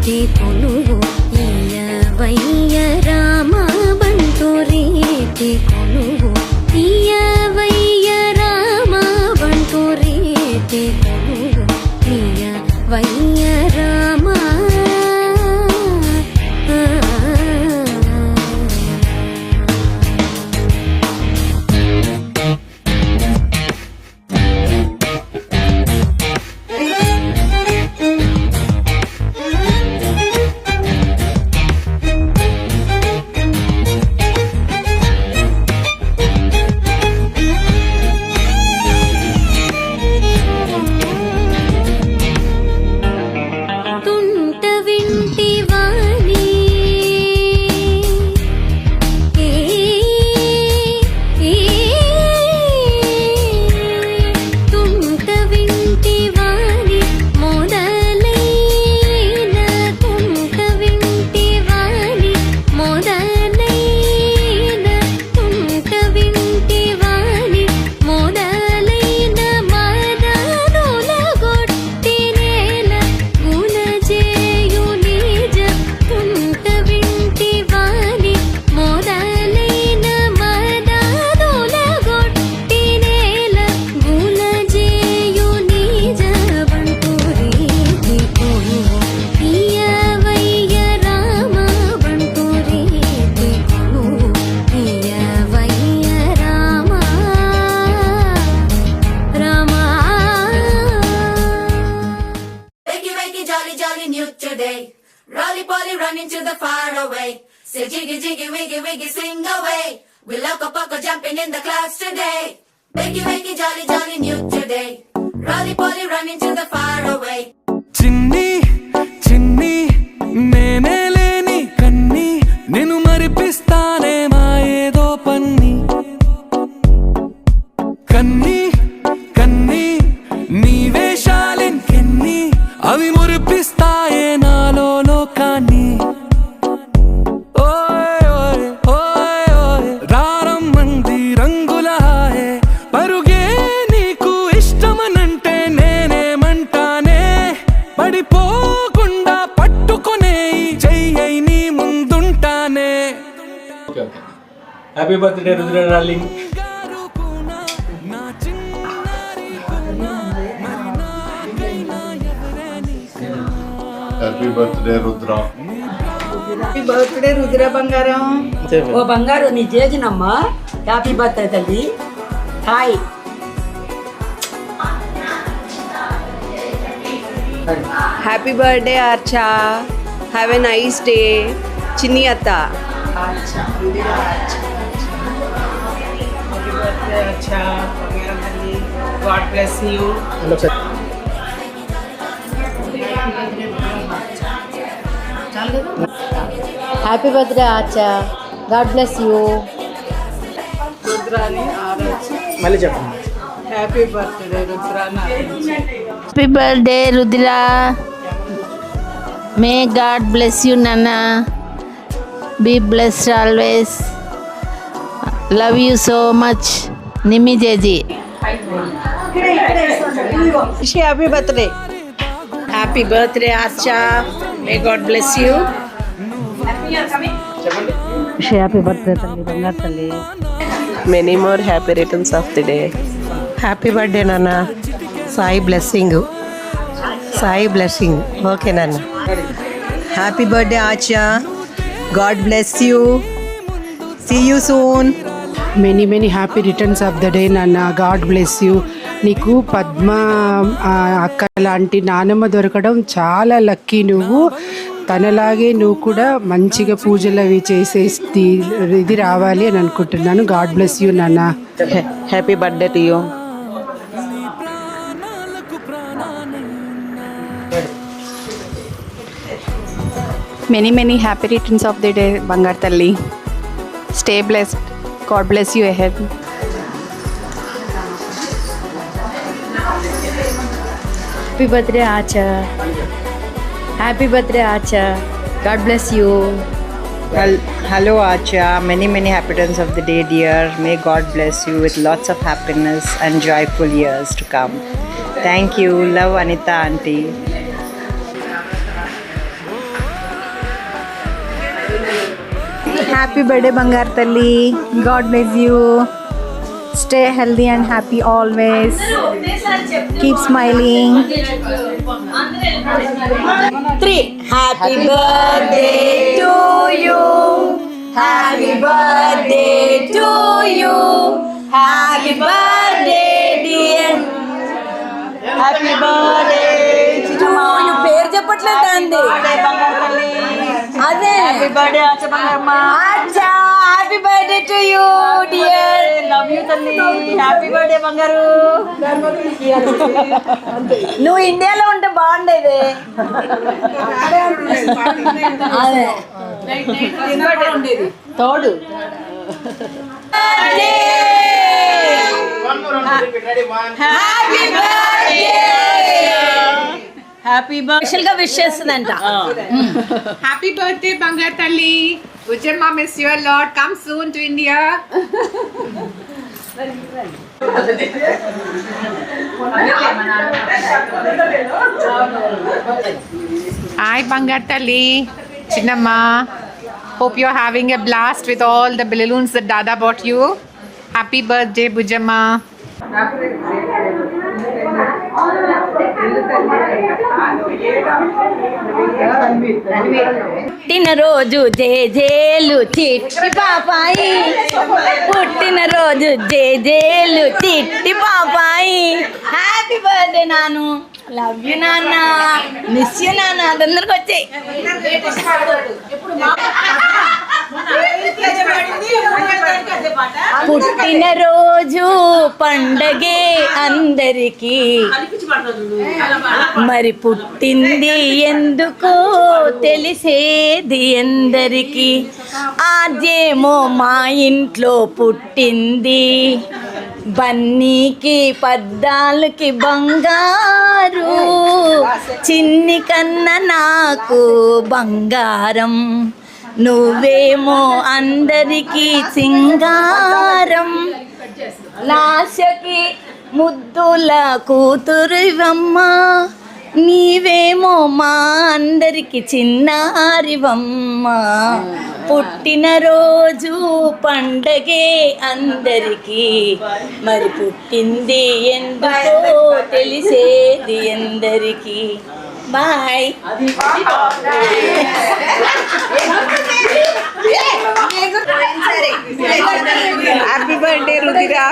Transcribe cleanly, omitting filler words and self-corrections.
రీతి కొలువు ఇయ్యవయ్య రామ బంటు రీతి కొలువు ఇయ్యవయ్య రామ బంటు రీతి కొలువు ఇయ్యవయ్య Rama Running to the far away. Say jiggy jiggy wiggy wiggy swing away. We'll loco poco jumping in the clouds today. Wakey wakey jolly jolly new today. Rolly polly running to the far away. Chinni chinni nene leni kanni nenu maripistane ma edo panni kanni kanni nee veshalin kenni avi muripistaye nalo lokani happy birthday Rudra darling. Happy birthday Rudra. Happy birthday Rudra బంగారం. ఓ బంగారు నీ చేసినమ్మా. Happy birthday తల్లి. Hi. Happy birthday Archa. Have a nice day. చిన్ని అత్త. God bless you. Happy birthday Acha. God bless you. Rudrani Arachi. మళ్ళీ చెప్పండి. Happy birthday Rudrani Arachi. Happy birthday Rudra. May God bless you నాన్న. Be blessed always. Love you so much Nimmi Jeji. Happy birthday. Happy birthday ఆర్చా. May God bless you. Happy birthday తల్లి బంగారు తల్లి. Many more happy returns of the day. Happy birthday నాన్న. Sai blessing. Sai blessing. Okay నాన్న. Happy birthday Acha. God bless you. See you soon. Many many happy returns of the day నాన్న. God bless you. నీకు పద్మ అక్క లాంటి నానమ్మ దొరకడం చాలా లక్కీ. నువ్వు తనలాగే నువ్వు కూడా మంచిగా పూజలు అవి చేసేసి ఇది రావాలి అని అనుకుంటున్నాను. గాడ్ బ్లెస్ యూ నాన్న. Happy birthday to you. Many many happy returns of the day బంగారు తల్లి. Stay blessed. God bless you ahead. Happy birthday Acha. Happy birthday Acha. God bless you. Hello Acha, many happy returns of the day dear. May God bless you with lots of happiness and joyful years to come. Thank you. Love Anita auntie. Happy birthday బంగారు తల్లి. God bless you. Stay healthy and happy always. Keep smiling. 3 happy birthday to you. Happy birthday to you. Happy birthday dear. Happy birthday to you. పేరు చెప్పట్లేదు అండి. అదే happy birthday Acha. Happy birthday to you dear. Love you తల్లి. Happy birthday బంగారు. నువ్వు ఇండియాలో ఉంటే బాగుండేది. అదే తోడు. Happy birthday. Happy birthday special గా విష్ చేస్తుందంట. హ్యాపీ బర్త్డే బంగారు తల్లి. Bujjamma miss you a lot. Come soon to India. Hi Bangar Talli, Chinnamma. Hope you're having a blast with all the balloons that Dada bought you. Happy birthday Bujamma. పుట్టినరోజు జేజేలు చిట్టి పాపాయి. పుట్టినరోజు జేజేలు చిట్టి పాపాయి. హ్యాపీ బర్త్డే నాను. లవ్ యూ నాన్న. మిస్ యూ నాన్న. అందరికి వచ్చాయి. పుట్టినరోజు పండగే అందరికీ. మరి పుట్టింది ఎందుకో తెలిసేది ఎందరికీ. ఆజేమో మా ఇంట్లో పుట్టింది. బన్నీకి పద్దాలకి బంగారు. చిన్ని కన్న నాకు బంగారం. నువ్వేమో అందరికీ సింగారం. లాస్యకి ముద్దుల కూతురివమ్మ. నీవేమో మా అందరికి చిన్నారివమ్మ. పుట్టినరోజు పండగే అందరికీ. మరి పుట్టింది ఎందుకో తెలిసేది ఎందరికీ. బాయ్. Happy birthday Rudira.